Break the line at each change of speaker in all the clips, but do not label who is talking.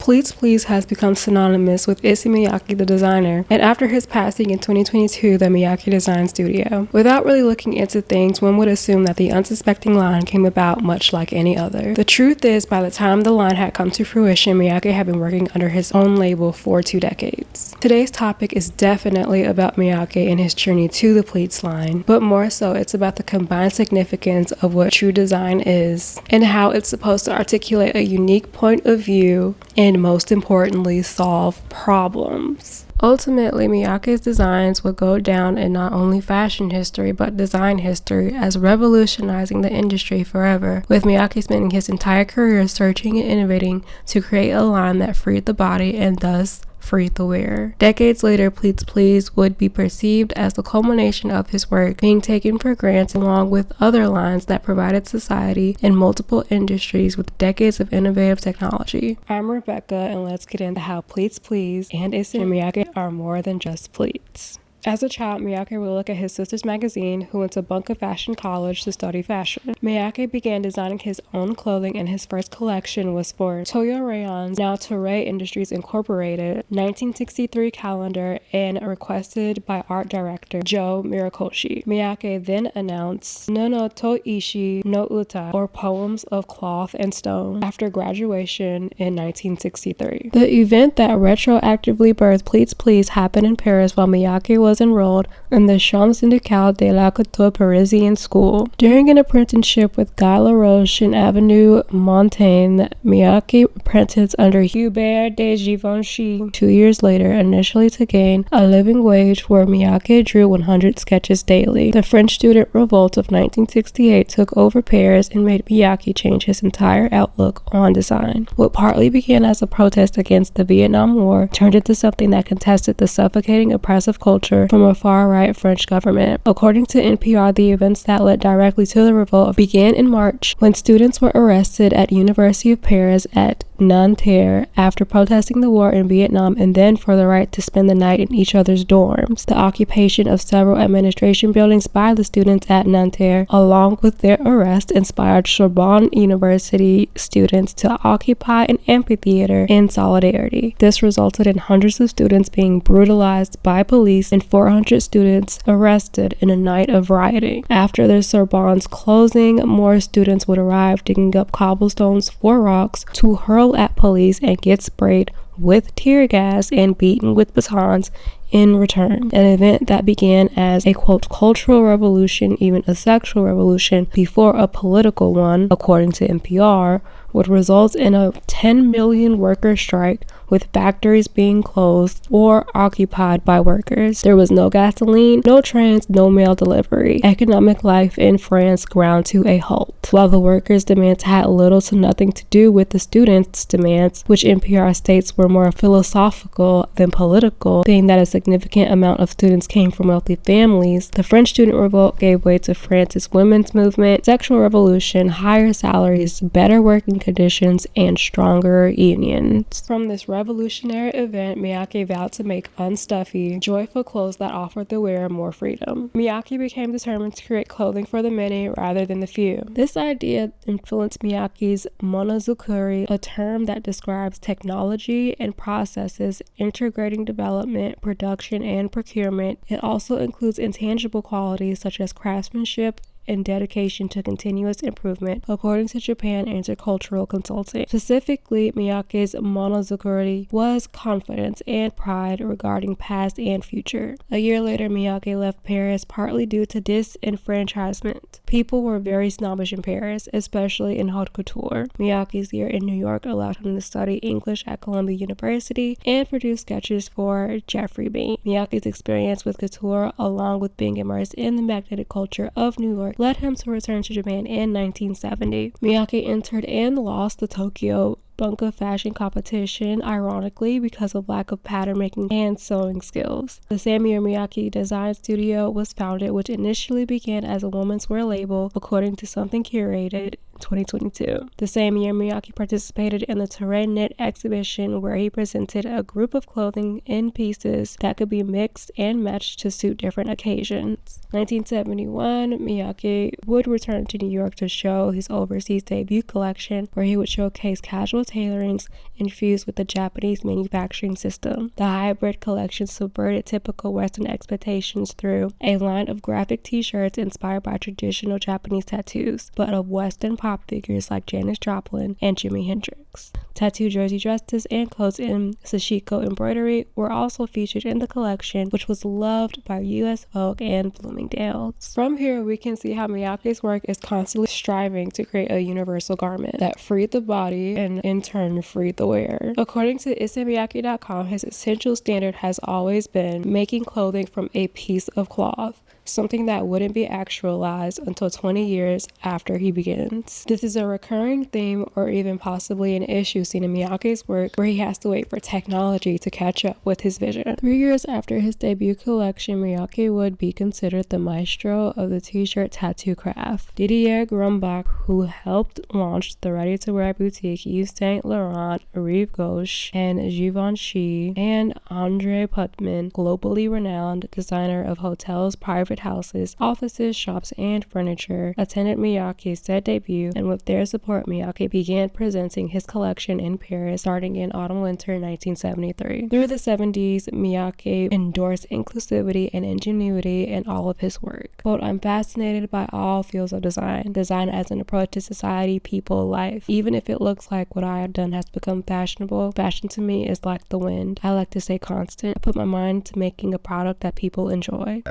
Pleats Please has become synonymous with Issey Miyake, the designer, and after his passing in 2022, the Miyake Design Studio. Without really looking into things, one would assume that the unsuspecting line came about much like any other. The truth is, by the time the line had come to fruition, Miyake had been working under his own label for 2 decades. Today's topic is definitely about Miyake and his journey to the pleats line, but more so it's about the combined significance of what true design is and how it's supposed to articulate a unique point of view and, most importantly, solve problems. Ultimately, Miyake's designs would go down in not only fashion history but design history as revolutionizing the industry forever, with Miyake spending his entire career searching and innovating to create a line that freed the body and thus freed the wearer. Decades later, Pleats Please would be perceived as the culmination of his work, being taken for granted along with other lines that provided society in multiple industries with decades of innovative technology. I'm Rebecca, and let's get into how Pleats Please and Issey Miyake are more than just pleats. As a child, Miyake would look at his sister's magazine, who went to Bunker Fashion College to study fashion. Miyake began designing his own clothing, and his first collection was for Toyo Rayon's, now Toray Industries Incorporated, 1963 calendar, and requested by art director Joe Mirakoshi. Miyake then announced No no to Ishi no Uta, or Poems of Cloth and Stone, after graduation in 1963. The event that retroactively birthed Pleats Please happened in Paris while Miyake was enrolled in the Champs Syndicales de la Couture Parisian school. During an apprenticeship with Guy Laroche in Avenue Montaigne, Miyake apprenticed under Hubert de Givenchy 2 years later, initially to gain a living wage, where Miyake drew 100 sketches daily. The French student revolt of 1968 took over Paris and made Miyake change his entire outlook on design. What partly began as a protest against the Vietnam War turned into something that contested the suffocating oppressive culture from a far-right French government. According to NPR, the events that led directly to the revolt began in March when students were arrested at University of Paris at Nanterre after protesting the war in Vietnam, and then for the right to spend the night in each other's dorms. The occupation of several administration buildings by the students at Nanterre, along with their arrest, inspired Sorbonne University students to occupy an amphitheater in solidarity. This resulted in hundreds of students being brutalized by police and 400 students arrested in a night of rioting. After the Sorbonne's closing, more students would arrive, digging up cobblestones for rocks to hurl at police and get sprayed with tear gas and beaten with batons in return. An event that began as a quote cultural revolution, even a sexual revolution, before a political one, according to NPR, would result in a 10 million worker strike, with factories being closed or occupied by workers. There was no gasoline, no trains, no mail delivery. Economic life in France ground to a halt, while the workers' demands had little to nothing to do with the students' demands, which NPR states were more philosophical than political, being that a significant amount of students came from wealthy families. The French student revolt gave way to France's women's movement, sexual revolution, higher salaries, better working conditions, and stronger unions. From this revolutionary event, Miyake vowed to make unstuffy, joyful clothes that offered the wearer more freedom. Miyake became determined to create clothing for the many rather than the few. This idea influenced Miyake's monozukuri, a term that describes technology and processes integrating development, production, and procurement. It also includes intangible qualities such as craftsmanship and dedication to continuous improvement, according to Japan Intercultural Consulting. Specifically, Miyake's monozukuri was confidence and pride regarding past and future. A year later, Miyake left Paris partly due to disenfranchisement. People were very snobbish in Paris, especially in haute couture. Miyake's year in New York allowed him to study English at Columbia University and produce sketches for Jeffrey Bean. Miyake's experience with couture, along with being immersed in the magnetic culture of New York, led him to return to Japan in 1970. Miyake entered and lost the Tokyo Bunka fashion competition, ironically, because of lack of pattern making and sewing skills. The same year, Miyake Design Studio was founded, which initially began as a women's wear label, according to Something Curated. 2022. The same year, Miyake participated in the Terrain Knit exhibition where he presented a group of clothing in pieces that could be mixed and matched to suit different occasions. 1971, Miyake would return to New York to show his overseas debut collection, where he would showcase casual tailorings infused with the Japanese manufacturing system. The hybrid collection subverted typical Western expectations through a line of graphic t-shirts inspired by traditional Japanese tattoos, but of Western pop figures like Janis Joplin and Jimi Hendrix. Tattoo jersey dresses and clothes in sashiko embroidery were also featured in the collection, which was loved by US Vogue and Bloomingdale's. From here, we can see how Miyake's work is constantly striving to create a universal garment that freed the body and in turn freed the wearer. According to IsseyMiyake.com, his essential standard has always been making clothing from a piece of cloth, something that wouldn't be actualized until 20 years after he begins. This is a recurring theme or even possibly an issue seen in Miyake's work, where he has to wait for technology to catch up with his vision. 3 years after his debut collection, Miyake would be considered the maestro of the t-shirt tattoo craft. Didier Grumbach, who helped launch the ready-to-wear boutique Yves Saint Laurent, Rive Gauche, and Givenchy, and Andre Putman, globally renowned designer of hotels, private houses, offices, shops, and furniture, attended Miyake's set debut, and with their support, Miyake began presenting his collection in Paris starting in autumn-winter 1973. Through the 70s, Miyake endorsed inclusivity and ingenuity in all of his work. Quote, "I'm fascinated by all fields of design as an approach to society, people, life. Even if it looks like what I have done has become fashionable, fashion to me is like the wind. I like to stay constant. I put my mind to making a product that people enjoy."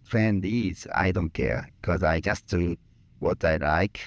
Trend is, I don't care, because I just do what I like,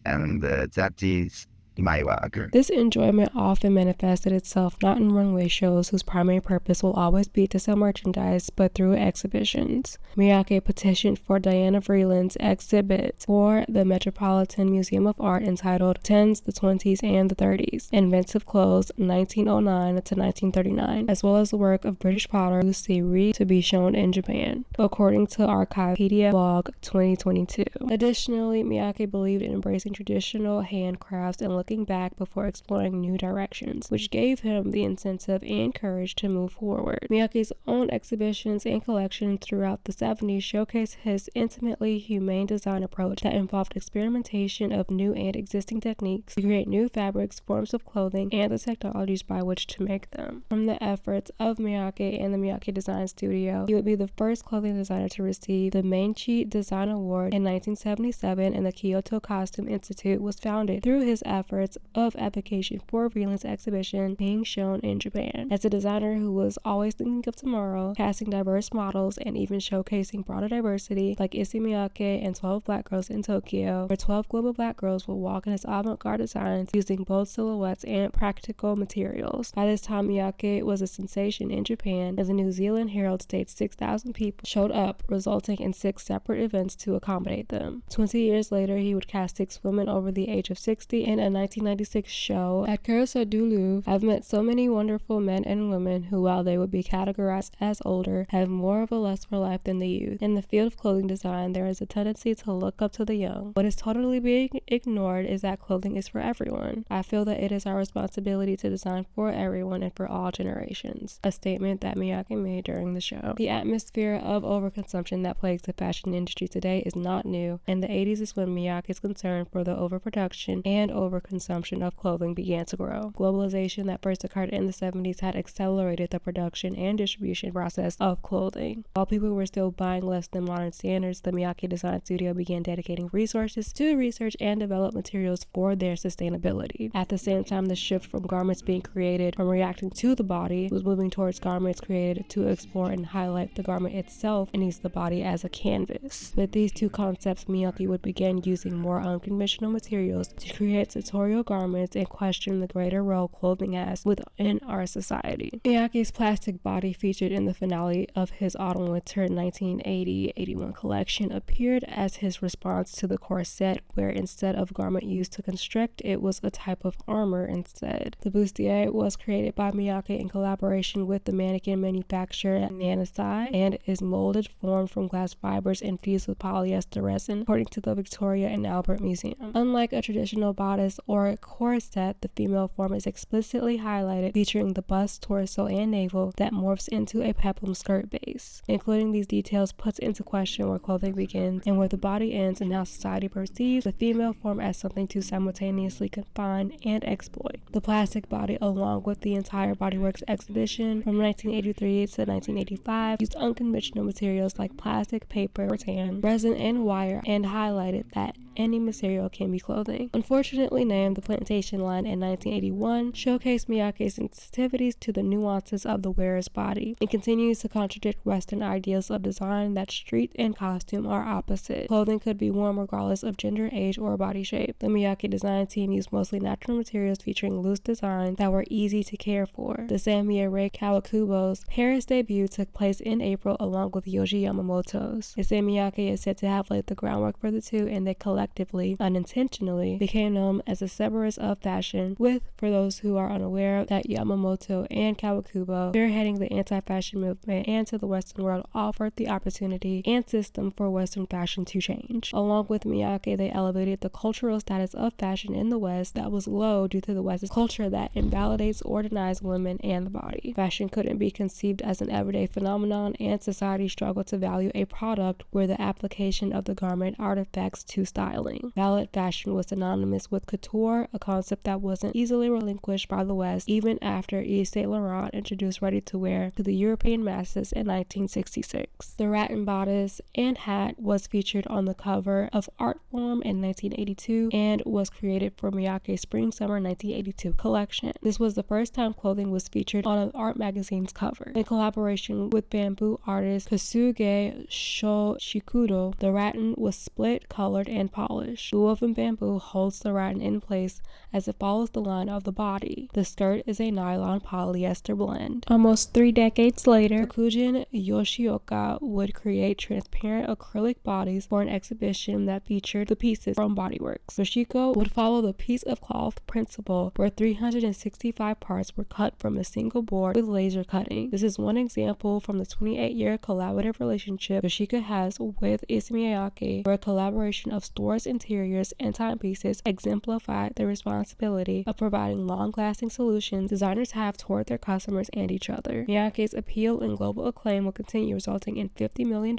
and that is my work.
This enjoyment often manifested itself not in runway shows whose primary purpose will always be to sell merchandise, but through exhibitions. Miyake petitioned for Diana Vreeland's exhibit for the Metropolitan Museum of Art entitled 10s, the 20s, and the 30s, Inventive Clothes 1909 to 1939, as well as the work of British potter Lucy Reed to be shown in Japan, according to Archivepedia blog 2022. Additionally, Miyake believed in embracing traditional handcrafts and looking back before exploring new directions, which gave him the incentive and courage to move forward. Miyake's own exhibitions and collections throughout the 70s showcase his intimately humane design approach that involved experimentation of new and existing techniques to create new fabrics, forms of clothing, and the technologies by which to make them. From the efforts of Miyake and the Miyake Design Studio, he would be the first clothing designer to receive the Meiji Design Award in 1977, and the Kyoto Costume Institute was founded through his efforts of advocacy for Vreeland's exhibition being shown in Japan. As a designer who was always thinking of tomorrow, casting diverse models, and even showcasing broader diversity, like Issey Miyake and 12 Black Girls in Tokyo, where 12 global Black girls will walk in his avant-garde designs using bold silhouettes and practical materials. By this time, Miyake was a sensation in Japan, and the New Zealand Herald states 6,000 people showed up, resulting in 6 separate events to accommodate them. 20 years later, he would cast 6 women over the age of 60 in a 1996 show at Carrousel du Louvre. "I've met so many wonderful men and women who, while they would be categorized as older, have more of a lust for life than the youth. In the field of clothing design, there is a tendency to look up to the young. What is totally being ignored is that clothing is for everyone. I feel that it is our responsibility to design for everyone and for all generations," a statement that Miyake made during the show. The atmosphere of overconsumption that plagues the fashion industry today is not new. In the 80s is when Miyake's concern for the overproduction and overconsumption of clothing began to grow. Globalization that first occurred in the 70s had accelerated the production and distribution process of clothing. While people were still buying less than modern standards, the Miyake Design Studio began dedicating resources to research and develop materials for their sustainability. At the same time, the shift from garments being created from reacting to the body was moving towards garments created to explore and highlight the garment itself and use the body as a canvas. With these two concepts, Miyake would begin using more unconventional materials to create sartorial sartorial garments and questioned the greater role clothing has within our society. Miyake's plastic body, featured in the finale of his autumn-winter 1980-81 collection, appeared as his response to the corset, where instead of garment used to constrict, it was a type of armor instead. The bustier was created by Miyake in collaboration with the mannequin manufacturer Nanosai and is molded, formed from glass fibers, and fused with polyester resin, according to the Victoria and Albert Museum. Unlike a traditional bodice or corset, the female form is explicitly highlighted, featuring the bust, torso, and navel that morphs into a peplum skirt base. Including these details puts into question where clothing begins and where the body ends, and how society perceives the female form as something to simultaneously confine and exploit. The plastic body, along with the entire Bodyworks exhibition from 1983 to 1985, used unconventional materials like plastic, paper, rattan, resin, and wire, and highlighted that any material can be clothing. Unfortunately named the Plantation line in 1981, showcased Miyake's sensitivities to the nuances of the wearer's body, and continues to contradict Western ideals of design that street and costume are opposite. Clothing could be worn regardless of gender, age, or body shape. The Miyake design team used mostly natural materials featuring loose designs that were easy to care for. The Samire Kawakubo's Paris debut took place in April along with Yoji Yamamoto's. Issey Miyake is said to have laid the groundwork for the two, and they collectively, unintentionally, became known as the Cerberus of fashion, with, for those who are unaware, that Yamamoto and Kawakubo, spearheading the anti-fashion movement and to the Western world, offered the opportunity and system for Western fashion to change. Along with Miyake, they elevated the cultural status of fashion in the West that was low due to the West's culture that invalidates or denies women and the body. Fashion couldn't be conceived as an everyday phenomenon, and society struggled to value a product where the application of the garment artifacts to styling. Valid fashion was synonymous with couture, a concept that wasn't easily relinquished by the West even after Yves Saint Laurent introduced ready-to-wear to the European masses in 1966. The rattan bodice and hat was featured on the cover of Artform in 1982 and was created for Miyake's Spring-Summer 1982 collection. This was the first time clothing was featured on an art magazine's cover. In collaboration with bamboo artist Kasuge Shoshikudo, the rattan was split, colored, and polished. The woven bamboo holds the rattan in place as it follows the line of the body. The skirt is a nylon polyester blend. Almost 3 decades later, Kokujin Yoshioka would create transparent acrylic bodies for an exhibition that featured the pieces from Bodyworks. Yoshiko would follow the piece of cloth principle, where 365 parts were cut from a single board with laser cutting. This is one example from the 28-year collaborative relationship Yoshiko has with Issey Miyake, where a collaboration of stores, interiors, and timepieces exemplified the responsibility of providing long-lasting solutions designers have toward their customers and each other. Miyake's appeal and global acclaim will continue, resulting in $50 million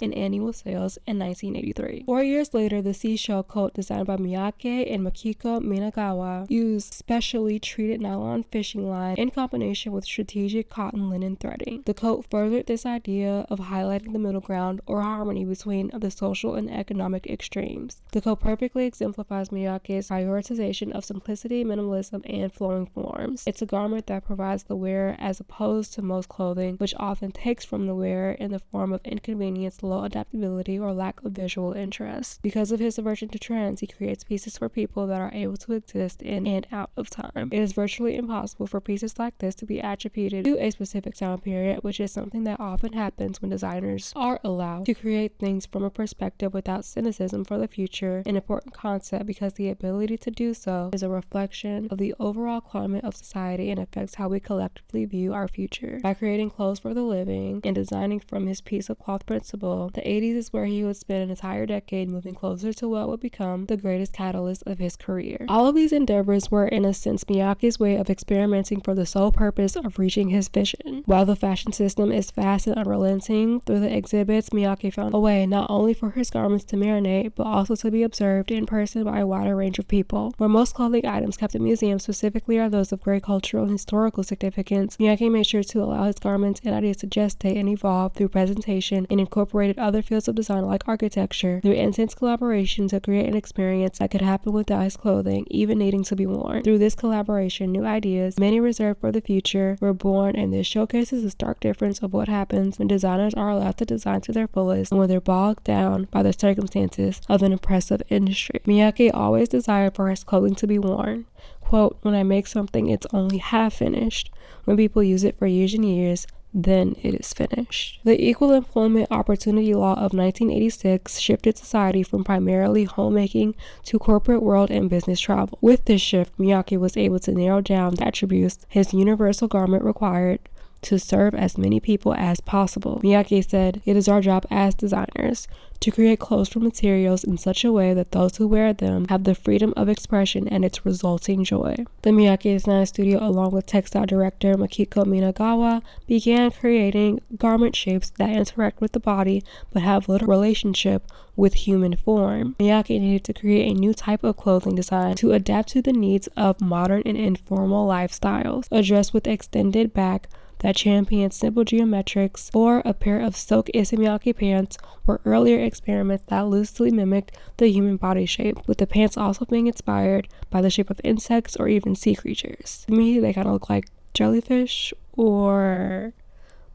in annual sales in 1983. 4 years later, the seashell coat designed by Miyake and Makiko Minagawa used specially treated nylon fishing line in combination with strategic cotton linen threading. The coat furthered this idea of highlighting the middle ground or harmony between the social and economic extremes. The coat perfectly exemplifies Miyake's prioritization of simplicity, minimalism, and flowing forms. It's a garment that provides the wearer as opposed to most clothing, which often takes from the wearer in the form of inconvenience, low adaptability, or lack of visual interest. Because of his aversion to trends, he creates pieces for people that are able to exist in and out of time. It is virtually impossible for pieces like this to be attributed to a specific time period, which is something that often happens when designers are allowed to create things from a perspective without cynicism for the future, an important concept because the ability to do so is a reflection of the overall climate of society and affects how we collectively view our future. By creating clothes for the living and designing from his piece of cloth principle, the 80s is where he would spend an entire decade moving closer to what would become the greatest catalyst of his career. All of these endeavors were, in a sense, Miyake's way of experimenting for the sole purpose of reaching his vision. While the fashion system is fast and unrelenting, through the exhibits, Miyake found a way not only for his garments to marinate, but also to be observed in person by a wider range of people. Where most clothing items kept in museums specifically are those of great cultural and historical significance, Miyake made sure to allow his garments and ideas to gestate and evolve through presentation, and incorporated other fields of design like architecture through intense collaboration to create an experience that could happen without his clothing even needing to be worn. Through this collaboration, new ideas, many reserved for the future, were born, and this showcases the stark difference of what happens when designers are allowed to design to their fullest and when they're bogged down by the circumstances of an impressive industry. Miyake always desired for his clothing to be worn. Quote, "When I make something, it's only half finished. When people use it for years and years, then it is finished." The Equal Employment Opportunity Law of 1986 shifted society from primarily homemaking to corporate world and business travel. With this shift, Miyake was able to narrow down the attributes his universal garment required to serve as many people as possible. Miyake said, "It is our job as designers to create clothes from materials in such a way that those who wear them have the freedom of expression and its resulting joy." The Miyake Design Studio, along with textile director Makiko Minagawa, began creating garment shapes that interact with the body but have little relationship with human form. Miyake needed to create a new type of clothing design to adapt to the needs of modern and informal lifestyles, a dress with extended back that championed simple geometrics, or a pair of silk Issey Miyake pants were earlier experiments that loosely mimicked the human body shape, with the pants also being inspired by the shape of insects or even sea creatures. To me, they kind of look like jellyfish or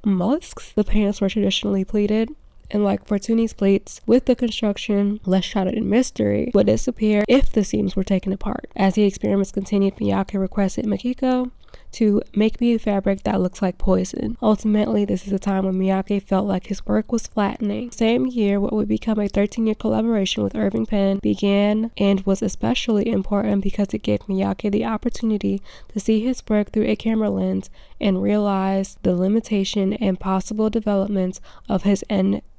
mollusks. The pants were traditionally pleated, and like Fortuny's pleats, with the construction less shrouded in mystery, would disappear if the seams were taken apart. As the experiments continued, Miyake requested Makiko to make me a fabric that looks like poison. Ultimately, this is a time when Miyake felt like his work was flattening. Same year, what would become a 13-year collaboration with Irving Penn began, and was especially important because it gave Miyake the opportunity to see his work through a camera lens and realize the limitation and possible developments of his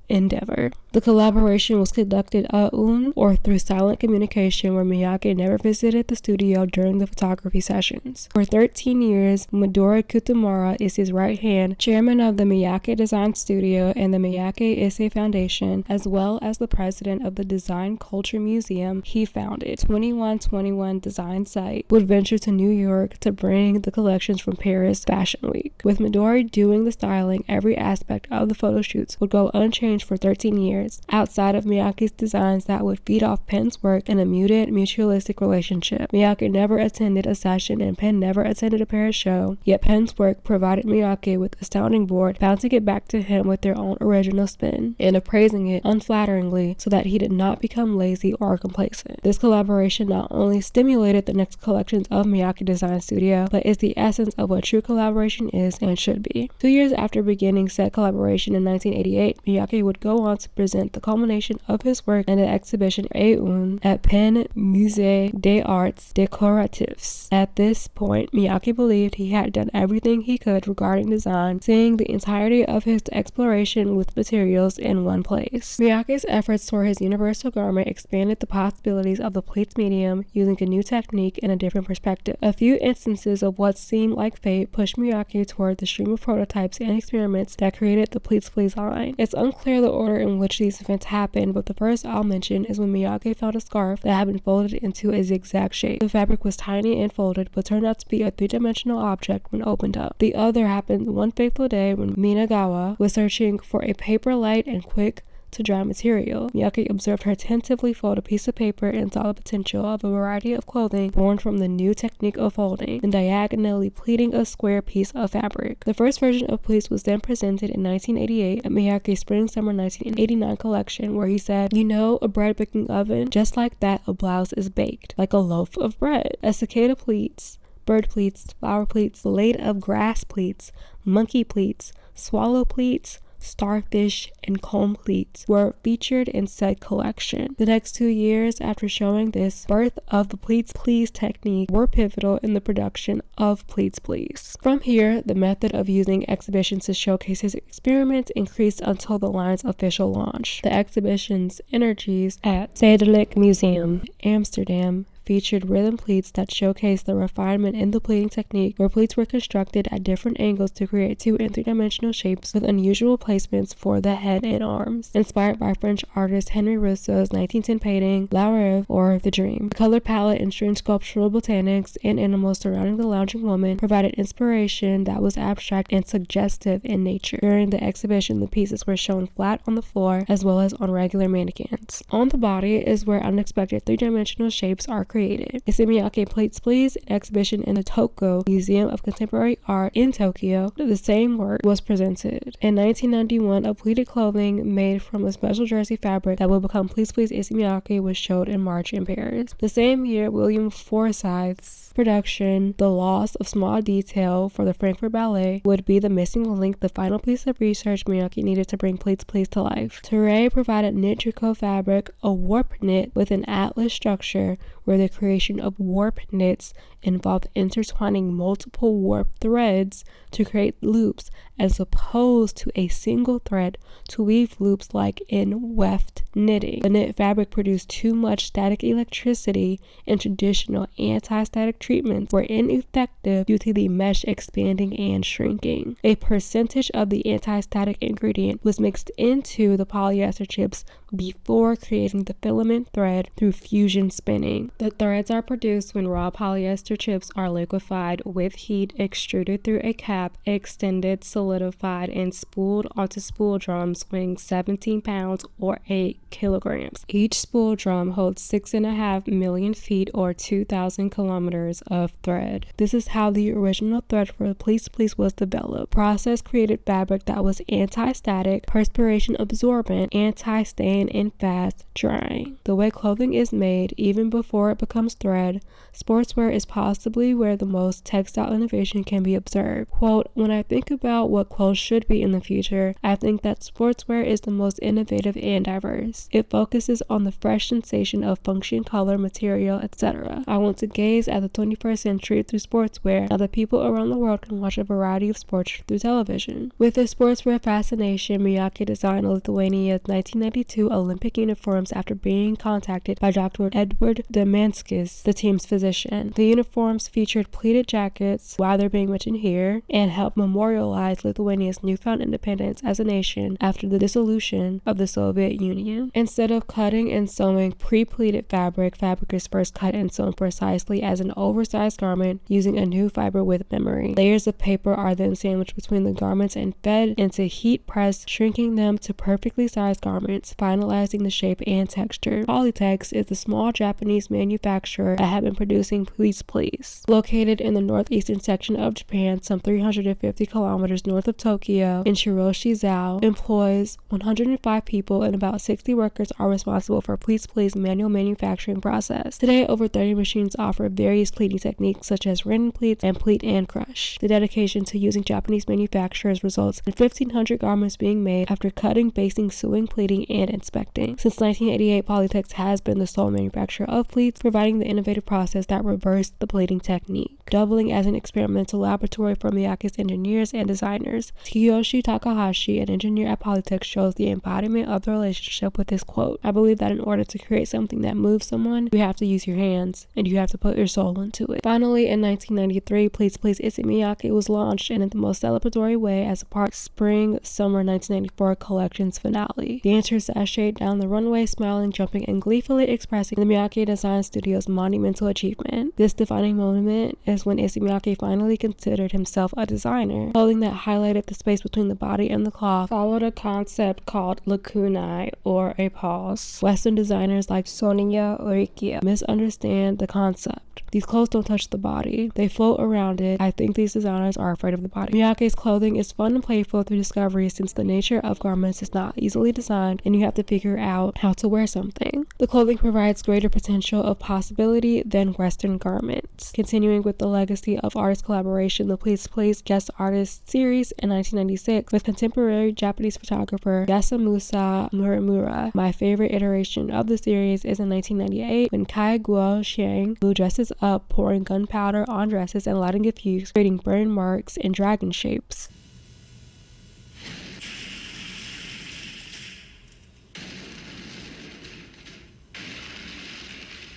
endeavor. The collaboration was conducted a-un, or through silent communication, where Miyake never visited the studio during the photography sessions. For 13 years, Midori Kutamura is his right hand, chairman of the Miyake Design Studio and the Miyake Issei Foundation, as well as the president of the Design Culture Museum he founded. 2121 Design Site would venture to New York to bring the collections from Paris Fashion Week. With Midori doing the styling, every aspect of the photo shoots would go unchanged for 13 years. Outside of Miyake's designs that would feed off Penn's work in a muted, mutualistic relationship. Miyake never attended a session and Penn never attended a Paris show, yet Penn's work provided Miyake with a sounding board, bouncing it back to him with their own original spin, and appraising it unflatteringly so that he did not become lazy or complacent. This collaboration not only stimulated the next collections of Miyake Design Studio, but is the essence of what true collaboration is and should be. 2 years after beginning said collaboration in 1988, Miyake would go on to present the culmination of his work in the exhibition a-un at Penn Musée des Arts Décoratifs. At this point, Miyake believed he had done everything he could regarding design, seeing the entirety of his exploration with materials in one place. Miyake's efforts toward his universal garment expanded the possibilities of the pleats medium using a new technique and a different perspective. A few instances of what seemed like fate pushed Miyake toward the stream of prototypes and experiments that created the Pleats Please line. It's unclear the order in which these events happened, but the first I'll mention is when Miyake found a scarf that had been folded into a zigzag shape. The fabric was tiny and folded, but turned out to be a three-dimensional object when opened up. The other happened one fateful day when Minagawa was searching for a paper light and quick to dry material. Miyake observed her attentively fold a piece of paper and saw the potential of a variety of clothing born from the new technique of folding, and diagonally pleating a square piece of fabric. The first version of pleats was then presented in 1988 at Miyake's Spring-Summer 1989 collection, where he said, "You know, a bread baking oven? Just like that, a blouse is baked, like a loaf of bread." A cicada pleats, bird pleats, flower pleats, blade of grass pleats, monkey pleats, swallow pleats, starfish, and comb pleats were featured in said collection. The next 2 years after showing this, birth of the Pleats Please technique were pivotal in the production of Pleats Please. From here, the method of using exhibitions to showcase his experiments increased until the line's official launch. The exhibition's energies at Stedelijk Museum, Amsterdam, featured rhythm pleats that showcased the refinement in the pleating technique, where pleats were constructed at different angles to create 2- and 3-dimensional shapes with unusual placements for the head and arms. Inspired by French artist Henri Rousseau's 1910 painting La Rêve, or The Dream, the color palette and strange sculptural botanics and animals surrounding the lounging woman provided inspiration that was abstract and suggestive in nature. During the exhibition, the pieces were shown flat on the floor as well as on regular mannequins. On the body is where unexpected 3-dimensional shapes are created. Issey Miyake Pleats Please, an exhibition in the Tokyo Museum of Contemporary Art in Tokyo, the same work was presented. In 1991, a pleated clothing made from a special jersey fabric that would become Pleats Please Issey Miyake was showed in March in Paris. The same year, William Forsythe's production, The Loss of Small Detail for the Frankfurt Ballet, would be the missing link, the final piece of research Miyake needed to bring Pleats Please to life. Teray provided knit tricot fabric, a warp knit with an atlas structure, where the creation of warp knits involved intertwining multiple warp threads to create loops, as opposed to a single thread to weave loops like in weft knitting. The knit fabric produced too much static electricity, and traditional anti-static treatments were ineffective due to the mesh expanding and shrinking. A percentage of the anti-static ingredient was mixed into the polyester chips before creating the filament thread through fusion spinning. The threads are produced when raw polyester chips are liquefied with heat, extruded through a cap, extended, solidified, and spooled onto spool drums weighing 17 pounds or 8 kilograms. Each spool drum holds 6.5 million feet or 2,000 kilometers of thread. This is how the original thread for Pleats Please was developed. Process created fabric that was anti-static, perspiration absorbent, anti-stain, and fast drying. The way clothing is made, even before it becomes thread, sportswear is possibly where the most textile innovation can be observed. Quote, "When I think about what clothes should be in the future, I think that sportswear is the most innovative and diverse. It focuses on the fresh sensation of function, color, material, etc. I want to gaze at the 21st century through sportswear, now that people around the world can watch a variety of sports through television." With his sportswear fascination, Miyake designed Lithuania's 1992 Olympic uniforms after being contacted by Dr. Edward Demanskis, the team's physician. The uniforms featured pleated jackets, why they're being mentioned here, and helped memorialize Lithuania's newfound independence as a nation after the dissolution of the Soviet Union. Instead of cutting and sewing pre-pleated fabric, fabric is first cut and sewn precisely as an oversized garment using a new fiber with memory. Layers of paper are then sandwiched between the garments and fed into heat press, shrinking them to perfectly sized garments, finalizing the shape and texture. Polytex is the small Japanese manufacturer that had been producing Pleats Please. Located in the northeastern section of Japan, some 350 kilometers north of Tokyo, in Shiroshi-zao, employs 105 people, and about 60 workers are responsible for Pleats Please manual manufacturing process. Today, over 30 machines offer various pleating techniques such as ribbon pleats and pleat and crush. The dedication to using Japanese manufacturers results in 1,500 garments being made after cutting, basting, sewing, pleating, and inspecting. Since 1988, Polytex has been the sole manufacturer of pleats, providing the innovative process that reversed the pleating technique. Doubling as an experimental laboratory for Miyake's engineers and designers, Kiyoshi Takahashi, an engineer at Polytex, shows the embodiment of the relationship with this quote, "I believe that in order to create something that moves someone, you have to use your hands, and you have to put your soul into it." Finally, in 1993, Pleats Please Issey Miyake was launched, and in the most celebratory way as a part of Spring-Summer 1994 collection's finale. Dancers sashayed down the runway, smiling, jumping, and gleefully expressing the Miyake Design Studio's monumental achievement. This defining moment is when Issey Miyake finally considered himself a designer. Clothing that highlighted the space between the body and the cloth followed a concept called lacunae, or a pause. Western designers like Sonia Orikia misunderstand the concept. These clothes don't touch the body, they float around it. I think these designers are afraid of the body. Miyake's clothing is fun and playful through discovery, since the nature of garments is not easily designed and you have to figure out how to wear something. The clothing provides greater potential of possibility than Western garments. Continuing with the legacy of artist collaboration, the Pleats Please guest artist series in 1996 with contemporary Japanese photographer Yasamusa Muramura. My favorite iteration of the series is in 1998 when Kai Guo-shiang, who dresses up, pouring gunpowder on dresses and lighting a fuse, creating burn marks and dragon shapes.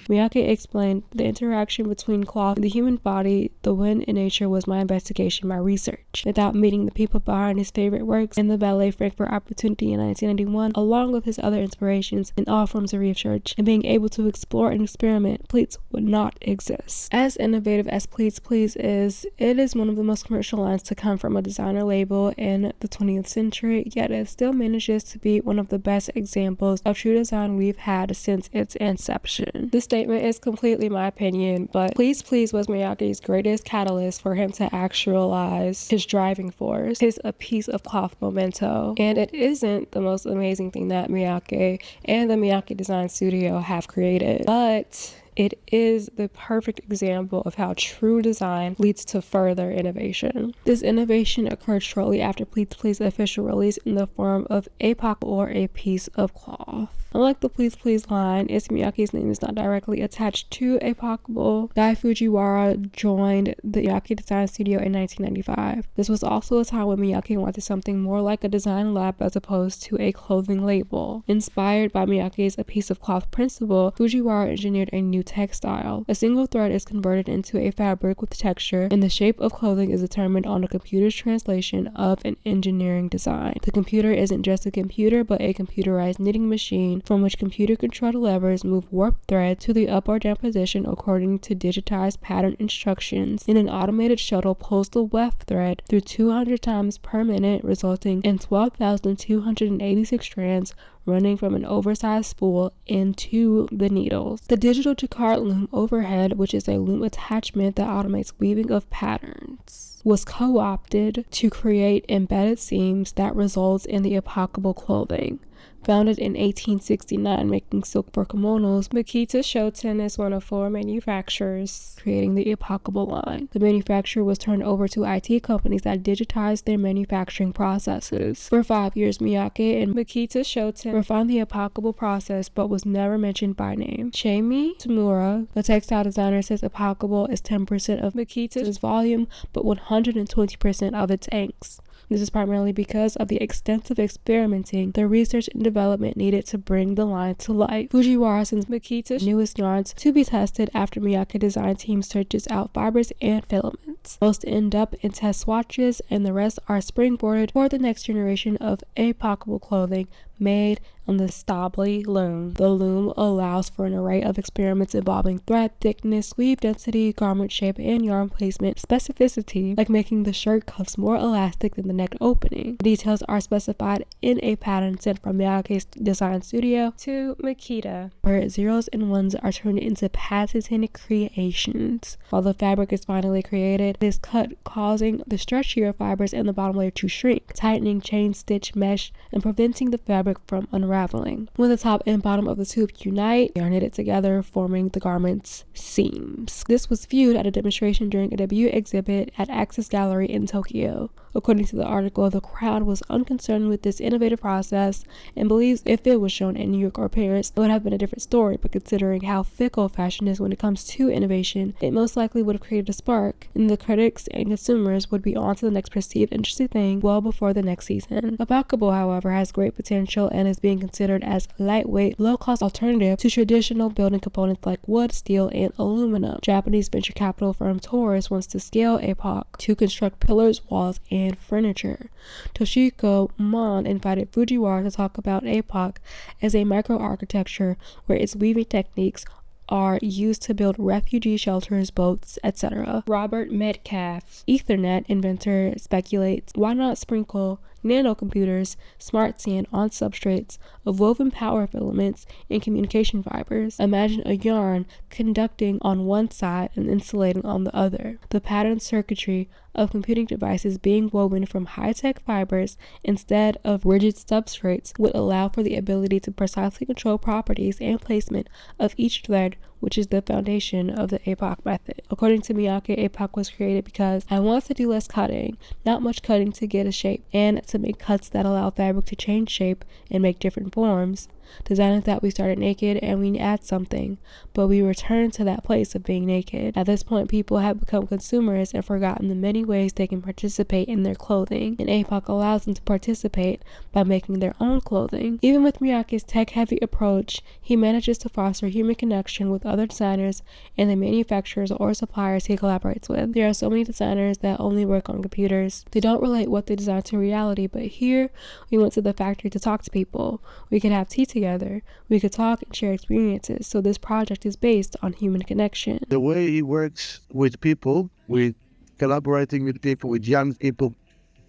Miyake explained, "The interaction between cloth and the human body, the wind in nature, was my investigation, my research." Without meeting the people behind his favorite works in the Ballet Frankfurt opportunity in 1991, along with his other inspirations in all forms of research, and being able to explore and experiment, pleats would not exist. As innovative as Pleats Please is, it is one of the most commercial lines to come from a designer label in the 20th century, yet it still manages to be one of the best examples of true design we've had since its inception. This statement is completely my opinion, but Pleats Please was Miyake's greatest catalyst for him to actualize his driving force, his a piece of cloth memento. And it isn't the most amazing thing that Miyake and the Miyake Design Studio have created, but it is the perfect example of how true design leads to further innovation. This innovation occurred shortly after Pleats Please official release in the form of A-POC, or a piece of cloth. Unlike the Pleats Please line, Issey Miyake's name is not directly attached to A-POC. Guy Fujiwara joined the Miyake Design Studio in 1995. This was also a time when Miyake wanted something more like a design lab as opposed to a clothing label. Inspired by Miyake's a piece of cloth principle, Fujiwara engineered a new textile. A single thread is converted into a fabric with texture, and the shape of clothing is determined on a computer's translation of an engineering design. The computer isn't just a computer, but a computerized knitting machine from which computer-controlled levers move warp thread to the up or down position according to digitized pattern instructions, and an automated shuttle pulls the weft thread through 200 times per minute, resulting in 12,286 strands running from an oversized spool into the needles. The digital jacquard loom overhead, which is a loom attachment that automates weaving of patterns, was co-opted to create embedded seams that results in the epochable clothing. Founded in 1869 making silk for kimonos, Makita Shoten is one of 4 manufacturers creating the epochable line. The manufacturer was turned over to IT companies that digitized their manufacturing processes. For 5 years, Miyake and Makita Shoten refined the epochable process but was never mentioned by name. Shami Tamura, the textile designer, says epochable is 10% of Makita's volume but 120% of its inks. This is primarily because of the extensive experimenting, the research and development needed to bring the line to life. Fujiwara sends Makita's newest yarns to be tested after Miyake Design team searches out fibers and filaments. Most end up in test swatches, and the rest are springboarded for the next generation of epochable clothing made on the Stably loom. The loom allows for an array of experiments involving thread thickness, weave density, garment shape, and yarn placement specificity, like making the shirt cuffs more elastic than the neck opening. The details are specified in a pattern sent from Miyake's Design Studio to Makita, where zeros and ones are turned into patented creations. While the fabric is finally created, it is cut, causing the stretchier fibers in the bottom layer to shrink, tightening chain stitch mesh and preventing the fabric from unraveling. When the top and bottom of the tube unite, they are knitted together, forming the garment's seams. This was viewed at a demonstration during a debut exhibit at Access Gallery in Tokyo. According to the article, the crowd was unconcerned with this innovative process and believes if it was shown in New York or Paris, it would have been a different story, but considering how fickle fashion is when it comes to innovation, it most likely would have created a spark, and the critics and consumers would be on to the next perceived interesting thing well before the next season. Epochable, however, has great potential and is being considered as lightweight, low-cost alternative to traditional building components like wood, steel, and aluminum. Japanese venture capital firm Taurus wants to scale A-POC to construct pillars, walls, and furniture. Toshiko Mon invited Fujiwara to talk about A-POC as a microarchitecture where its weaving techniques are used to build refugee shelters, boats, etc. Robert Metcalf, Ethernet inventor, speculates, why not sprinkle nanocomputers, smart sand on substrates of woven power filaments and communication fibers? Imagine a yarn conducting on one side and insulating on the other. The patterned circuitry of computing devices being woven from high-tech fibers instead of rigid substrates would allow for the ability to precisely control properties and placement of each thread, which is the foundation of the A-POC method. According to Miyake, A-POC was created because I want to do less cutting, not much cutting to get a shape, and to make cuts that allow fabric to change shape and make different forms. Design is that we started naked and we add something, but we return to that place of being naked. At this point, people have become consumers and forgotten the many ways they can participate in their clothing, and A-POC allows them to participate by making their own clothing. Even with Miyake's tech-heavy approach, he manages to foster human connection with other designers and the manufacturers or suppliers he collaborates with. There are so many designers that only work on computers. They don't relate what they design to reality, but here, we went to the factory to talk to people. We could have tea together. We could talk and share experiences. So this project is based on human connection.
The way he works with people, with collaborating with people, with young people,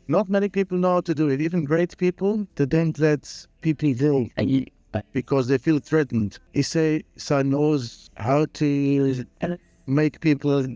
not many people know how to do it. Even great people, they don't let people do. because they feel threatened. Issey-san knows how to make people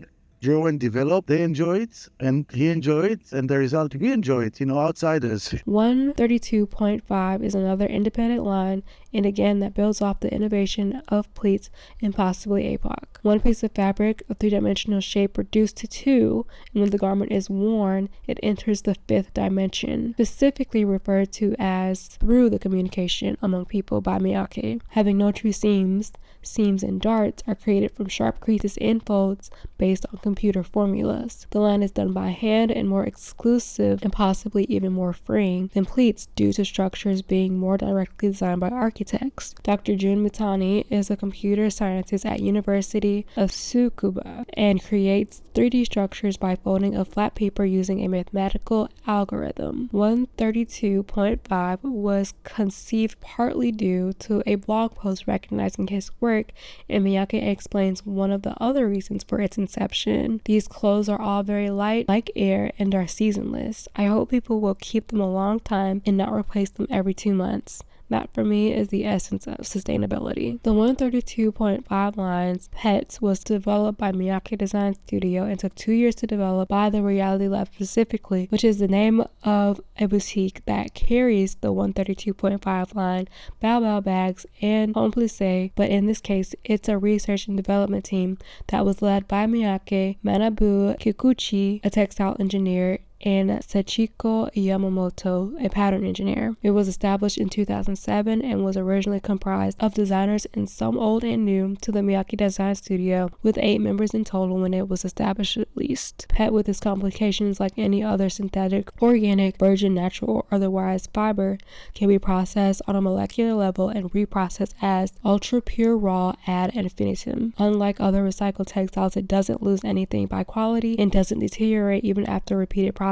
grow and develop. They enjoy it, and he enjoys it, and the result, we enjoy it, outsiders.
132.5 is another independent line, and again, that builds off the innovation of pleats and possibly A-POC. One piece of fabric of three-dimensional shape reduced to two, and when the garment is worn, it enters the fifth dimension, specifically referred to as through the communication among people by Miyake. Having no true seams and darts are created from sharp creases and folds based on computer formulas. The line is done by hand and more exclusive and possibly even more freeing than pleats due to structures being more directly designed by architects. Dr. Jun Mitani is a computer scientist at University of Tsukuba and creates 3D structures by folding a flat paper using a mathematical algorithm. 132.5 was conceived partly due to a blog post recognizing his work, and Miyake explains one of the other reasons for its inception. These clothes are all very light, like air, and are seasonless. I hope people will keep them a long time and not replace them every 2 months. That for me is the essence of sustainability. The 132.5 lines Pets was developed by Miyake Design Studio and took 2 years to develop by the Reality Lab specifically, which is the name of a boutique that carries the 132.5 line, Bao bags, and Home Plissé, but in this case, it's a research and development team that was led by Miyake, Manabu Kikuchi, a textile engineer, and Sachiko Yamamoto, a pattern engineer. It was established in 2007 and was originally comprised of designers and some old and new to the Miyake Design Studio, with 8 members in total when it was established at least. PET, with its complications like any other synthetic, organic, virgin, natural, or otherwise fiber, can be processed on a molecular level and reprocessed as ultra pure raw ad infinitum. Unlike other recycled textiles, it doesn't lose anything by quality and doesn't deteriorate even after repeated processing.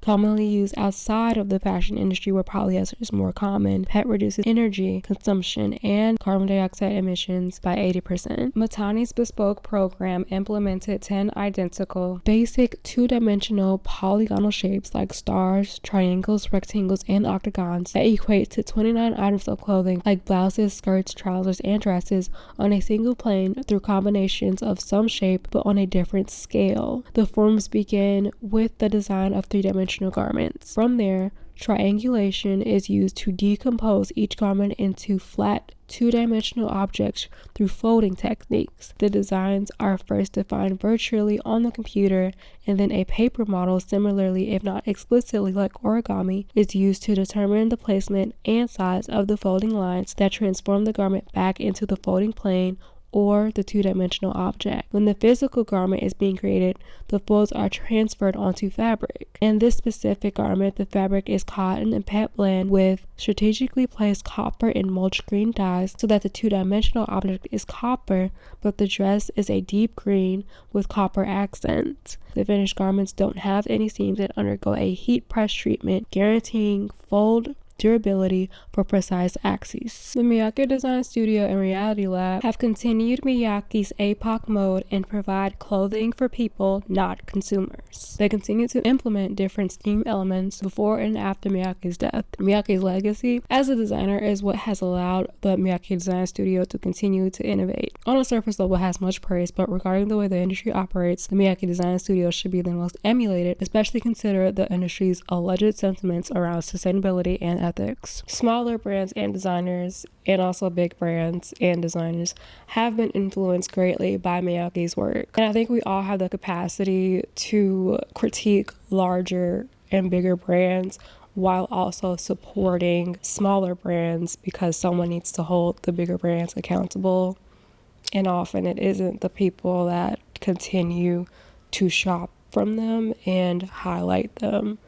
Commonly used outside of the fashion industry where polyester is more common, PET reduces energy consumption and carbon dioxide emissions by 80%. Matani's bespoke program implemented 10 identical, basic 2-dimensional polygonal shapes like stars, triangles, rectangles, and octagons that equate to 29 items of clothing like blouses, skirts, trousers, and dresses on a single plane through combinations of some shape but on a different scale. The forms begin with the design of 3-dimensional garments. From there, triangulation is used to decompose each garment into flat 2-dimensional objects through folding techniques. The designs are first defined virtually on the computer, and then a paper model, similarly if not explicitly like origami, is used to determine the placement and size of the folding lines that transform the garment back into the folding plane or the 2-dimensional object. When the physical garment is being created, the folds are transferred onto fabric. In this specific garment, the fabric is cotton and PET blend with strategically placed copper and mulch green dyes so that the 2-dimensional object is copper, but the dress is a deep green with copper accents. The finished garments don't have any seams and undergo a heat press treatment, guaranteeing fold durability for precise axes. The Miyake Design Studio and Reality Lab have continued Miyake's A-POC mode and provide clothing for people, not consumers. They continue to implement different STEAM elements before and after Miyake's death. Miyake's legacy as a designer is what has allowed the Miyake Design Studio to continue to innovate. On a surface level, it has much praise, but regarding the way the industry operates, the Miyake Design Studio should be the most emulated, especially consider the industry's alleged sentiments around sustainability and ethics. Smaller brands and designers, and also big brands and designers, have been influenced greatly by Miyake's work. And I think we all have the capacity to critique larger and bigger brands while also supporting smaller brands, because someone needs to hold the bigger brands accountable. And often it isn't the people that continue to shop from them and highlight them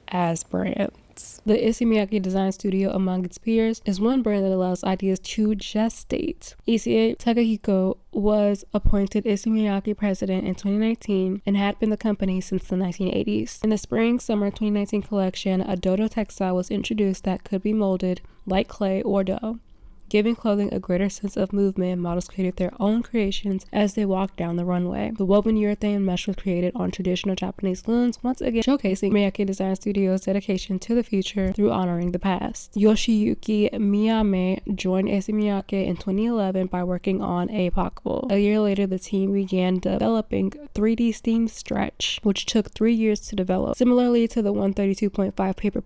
as brands. The Issey Miyake Design Studio, among its peers, is one brand that allows ideas to gestate. Issey Takahiko was appointed Issey Miyake president in 2019 and had been the company since the 1980s. In the spring-summer 2019 collection, a dodo textile was introduced that could be molded like clay or dough. Giving clothing a greater sense of movement, models created their own creations as they walked down the runway. The woven urethane mesh was created on traditional Japanese looms, once again showcasing Miyake Design Studio's dedication to the future through honoring the past. Yoshiyuki Miyame joined Issey Miyake in 2011 by working on A-POC. A year later, the team began developing 3D steam stretch, which took 3 years to develop. Similarly to the 132.5 paper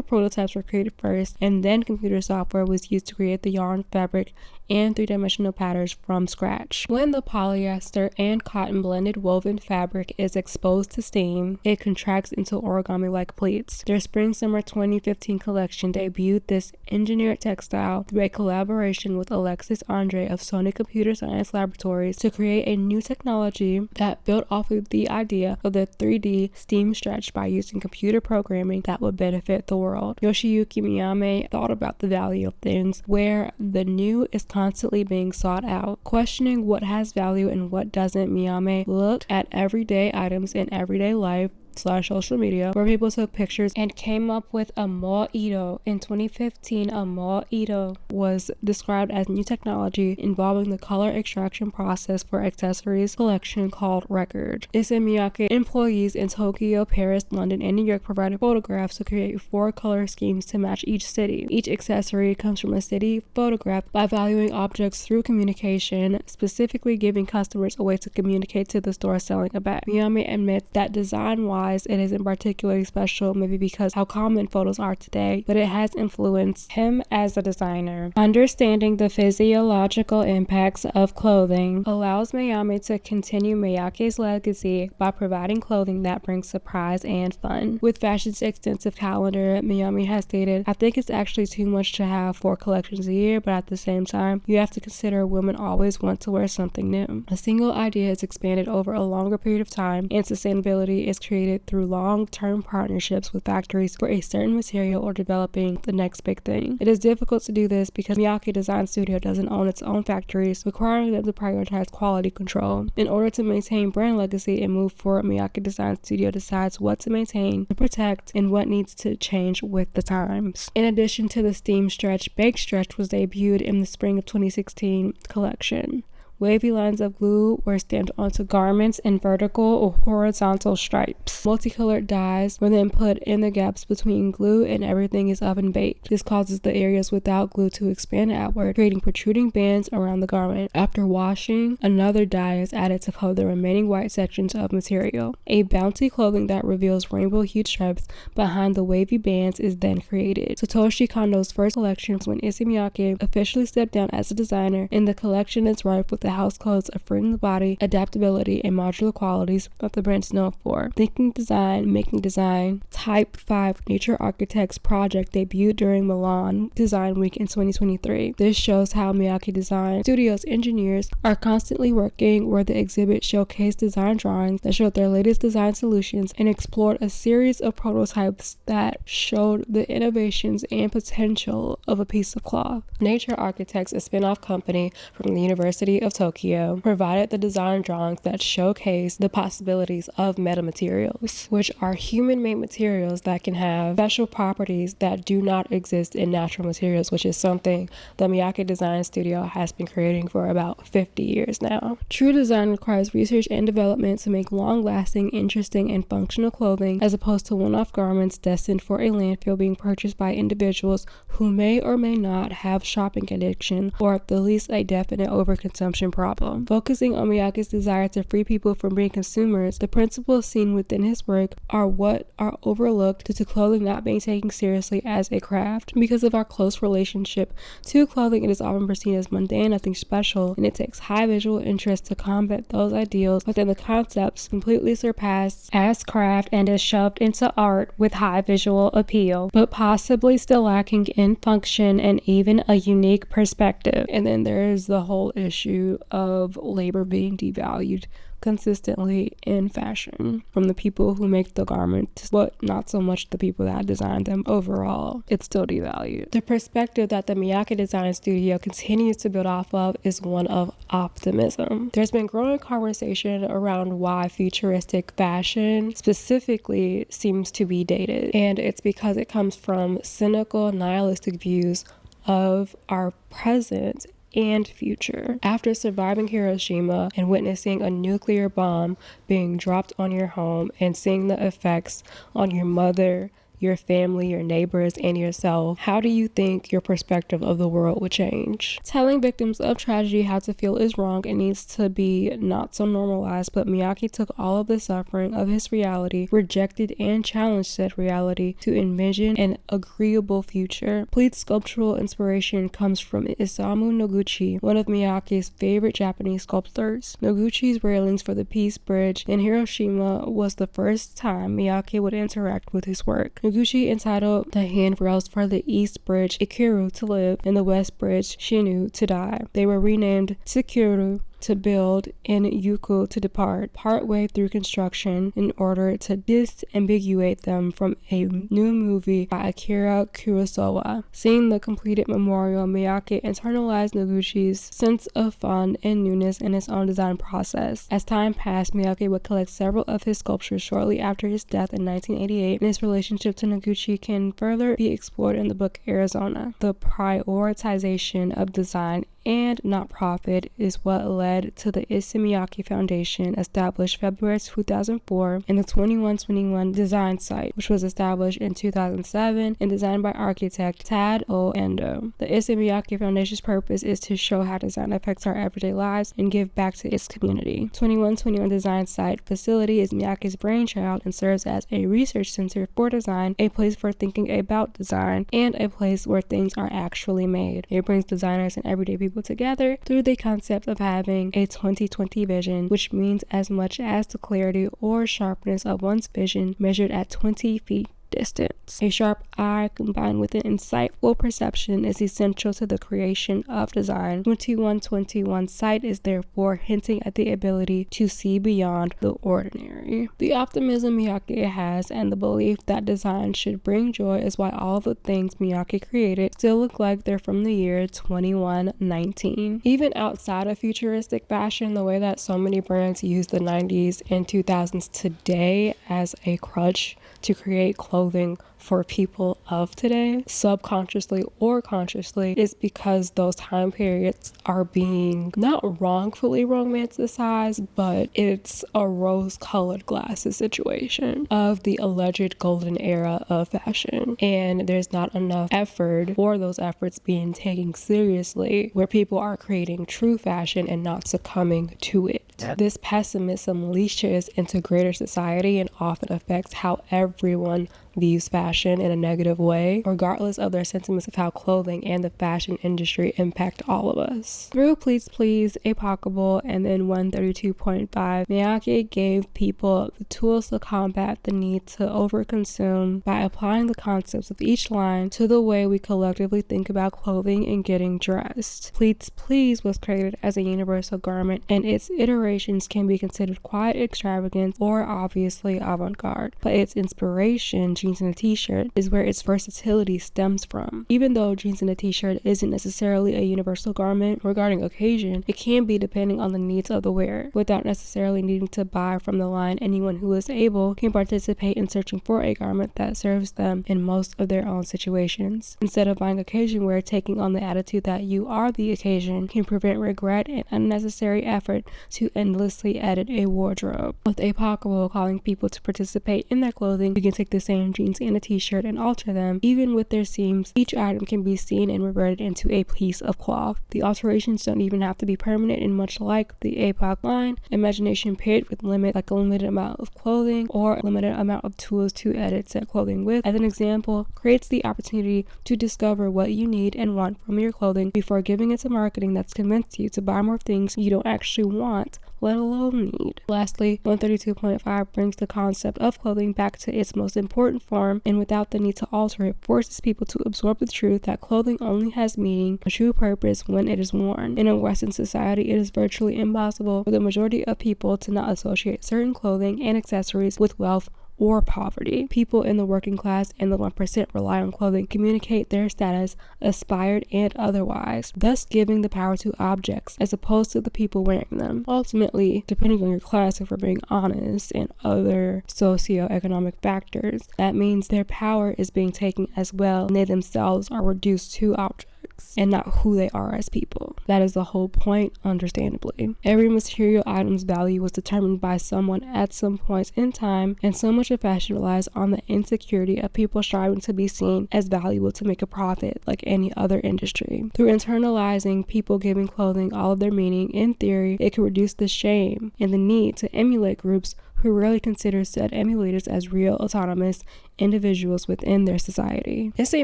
prototypes were created first, and then computer software was used to create the yarn, fabric, and three-dimensional patterns from scratch. When the polyester and cotton blended woven fabric is exposed to steam, it contracts into origami-like pleats. Their Spring-Summer 2015 collection debuted this engineered textile through a collaboration with Alexis Andre of Sony Computer Science Laboratories to create a new technology that built off of the idea of the 3D steam stretch by using computer programming that would benefit the world. Yoshiyuki Miyame thought about the value of things where the new is constantly being sought out. Questioning what has value and what doesn't, Miyame looked at everyday items in everyday life / social media where people took pictures and came up with a mo'ito. In 2015, a mo'ito was described as new technology involving the color extraction process for accessories collection called Record. Issey Miyake employees in Tokyo, Paris, London, and New York provided photographs to create 4 color schemes to match each city. Each accessory comes from a city photographed by valuing objects through communication, specifically giving customers a way to communicate to the store selling a bag. Miyame admits that design-wise it isn't particularly special, maybe because how common photos are today, but it has influenced him as a designer. Understanding the physiological impacts of clothing allows Miyame to continue Miyake's legacy by providing clothing that brings surprise and fun. With fashion's extensive calendar, Miyame has stated, "I think it's actually too much to have 4 collections a year, but at the same time, you have to consider women always want to wear something new. A single idea is expanded over a longer period of time, and sustainability is created through long-term partnerships with factories for a certain material or developing the next big thing. It is difficult to do this because Miyake Design Studio doesn't own its own factories, requiring them to prioritize quality control. In order to maintain brand legacy and move forward, Miyake Design Studio decides what to maintain, to protect, and what needs to change with the times." In addition to the steam stretch, Bake Stretch was debuted in the spring of 2016 collection. Wavy lines of glue were stamped onto garments in vertical or horizontal stripes. Multicolored dyes were then put in the gaps between glue, and everything is oven baked. This causes the areas without glue to expand outward, creating protruding bands around the garment. After washing, another dye is added to cover the remaining white sections of material. A bouncy clothing that reveals rainbow-hued stripes behind the wavy bands is then created. Satoshi Kondo's first collection was when Issey Miyake officially stepped down as a designer, and the collection is rife with the house codes of freeing the body, adaptability, and modular qualities that the brand is known for. Thinking Design, Making Design, Type 5 Nature Architects project debuted during Milan Design Week in 2023. This shows how Miyake Design Studio's engineers are constantly working, where the exhibit showcased design drawings that showed their latest design solutions and explored a series of prototypes that showed the innovations and potential of a piece of cloth. Nature Architects, a spin-off company from the University of Tokyo, provided the design drawings that showcase the possibilities of metamaterials, which are human-made materials that can have special properties that do not exist in natural materials, which is something the Miyake Design Studio has been creating for about 50 years now. True design requires research and development to make long-lasting, interesting, and functional clothing, as opposed to one-off garments destined for a landfill being purchased by individuals who may or may not have shopping addiction, or at the least a definite overconsumption problem. Focusing on Miyake's desire to free people from being consumers, the principles seen within his work are what are overlooked due to clothing not being taken seriously as a craft. Because of our close relationship to clothing, it is often perceived as mundane, nothing special, and it takes high visual interest to combat those ideals within the concepts completely surpassed as craft and is shoved into art with high visual appeal, but possibly still lacking in function and even a unique perspective. And then there is the whole issue of labor being devalued consistently in fashion, from the people who make the garments, but not so much the people that designed them. Overall, it's still devalued. The perspective that the Miyake Design Studio continues to build off of is one of optimism. There's been growing conversation around why futuristic fashion specifically seems to be dated, and it's because it comes from cynical, nihilistic views of our present and future. After surviving Hiroshima and witnessing a nuclear bomb being dropped on your home and seeing the effects on your mother, your family, your neighbors, and yourself, how do you think your perspective of the world would change? Telling victims of tragedy how to feel is wrong and needs to be not so normalized, but Miyake took all of the suffering of his reality, rejected and challenged said reality to envision an agreeable future. Pleats' sculptural inspiration comes from Isamu Noguchi, one of Miyake's favorite Japanese sculptors. Noguchi's railings for the Peace Bridge in Hiroshima was the first time Miyake would interact with his work. Noguchi entitled the handrails for the East Bridge Ikiru to live and the West Bridge Shinu to die. They were renamed Tsukiru to build and Yuko to depart, partway through construction in order to disambiguate them from a new movie by Akira Kurosawa. Seeing the completed memorial, Miyake internalized Noguchi's sense of fun and newness in his own design process. As time passed, Miyake would collect several of his sculptures shortly after his death in 1988, and his relationship to Noguchi can further be explored in the book Arizona. The prioritization of design and not profit is what led to the Issey Miyake Foundation, established February 2004, and the 2121 Design Site, which was established in 2007 and designed by architect Tad O. Endo. The Issey Miyake Foundation's purpose is to show how design affects our everyday lives and give back to its community. 2121 Design Site facility is Miyake's brainchild and serves as a research center for design, a place for thinking about design, and a place where things are actually made. It brings designers and everyday people together through the concept of having a 20/20 vision, which means as much as the clarity or sharpness of one's vision measured at 20 feet distance. A sharp eye combined with an insightful perception is essential to the creation of design. 2121 Sight is therefore hinting at the ability to see beyond the ordinary. The optimism Miyake has and the belief that design should bring joy is why all the things Miyake created still look like they're from the year 2119. Even outside of futuristic fashion, the way that so many brands use the 90s and 2000s today as a crutch to create clothing for people of today, subconsciously or consciously, is because those time periods are being not wrongfully romanticized, but it's a rose-colored glasses situation of the alleged golden era of fashion, and there's not enough effort for those efforts being taken seriously where people are creating true fashion and not succumbing to it. This pessimism leaches into greater society and often affects how everyone views fashion in a negative way, regardless of their sentiments of how clothing and the fashion industry impact all of us. Through Pleats Please, A-POC, and then 132.5, Miyake gave people the tools to combat the need to overconsume by applying the concepts of each line to the way we collectively think about clothing and getting dressed. Pleats Please was created as a universal garment, and its iterations can be considered quite extravagant or obviously avant-garde, but its inspiration, jeans and a t-shirt, is where its versatility stems from. Even though jeans and a t-shirt isn't necessarily a universal garment regarding occasion, it can be depending on the needs of the wearer. Without necessarily needing to buy from the line, anyone who is able can participate in searching for a garment that serves them in most of their own situations. Instead of buying occasion wear, taking on the attitude that you are the occasion can prevent regret and unnecessary effort to endlessly edit a wardrobe. With A-POC calling people to participate in their clothing, you can take the same jeans and a t-shirt and alter them. Even with their seams, each item can be seen and reverted into a piece of cloth. The alterations don't even have to be permanent, and much like the A-POC line, imagination paired with like a limited amount of clothing or a limited amount of tools to edit said clothing with, as an example, creates the opportunity to discover what you need and want from your clothing before giving it to marketing that's convinced you to buy more things you don't actually want, let alone need. Lastly, 132.5 brings the concept of clothing back to its most important form, and without the need to alter it, forces people to absorb the truth that clothing only has meaning, a true purpose, when it is worn. In a Western society, it is virtually impossible for the majority of people to not associate certain clothing and accessories with wealth or poverty. People in the working class and the 1% rely on clothing, communicate their status, aspired and otherwise, thus giving the power to objects as opposed to the people wearing them. Ultimately, depending on your class, if we're being honest, and other socioeconomic factors, that means their power is being taken as well, and they themselves are reduced to objects. products and not who they are as people. That is the whole point, understandably. Every material item's value was determined by someone at some point in time, and so much of fashion relies on the insecurity of people striving to be seen as valuable to make a profit, like any other industry. Through internalizing people giving clothing all of their meaning, in theory, it could reduce the shame and the need to emulate groups who rarely consider said emulators as real autonomous individuals within their society. Issey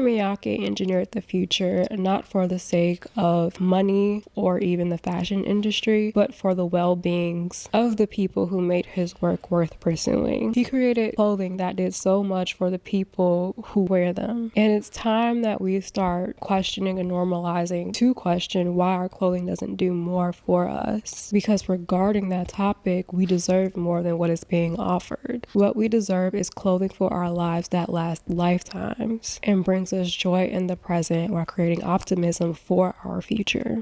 Miyake engineered the future not for the sake of money or even the fashion industry, but for the well-beings of the people who made his work worth pursuing. He created clothing that did so much for the people who wear them. And it's time that we start questioning and normalizing to question why our clothing doesn't do more for us. Because regarding that topic, we deserve more than what is being offered. What we deserve is clothing for our lives that last lifetimes and brings us joy in the present while creating optimism for our future.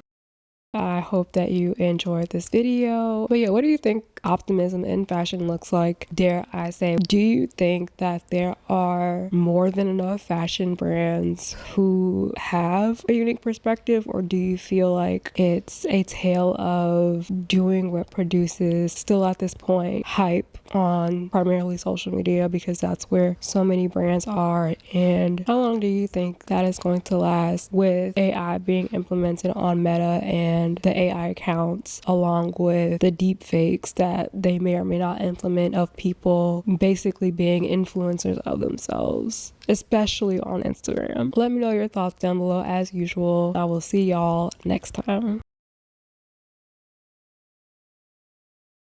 I hope that you enjoyed this video. But yeah, what do you think optimism in fashion looks like? Dare I say, do you think that there are more than enough fashion brands who have a unique perspective, or do you feel like it's a tale of doing what produces, still at this point, hype on primarily social media, because that's where so many brands are? And how long do you think that is going to last with AI being implemented on Meta and the AI accounts, along with the deep fakes that they may or may not implement of people basically being influencers of themselves, especially on Instagram? Let me know your thoughts down below as usual. I will see y'all next time.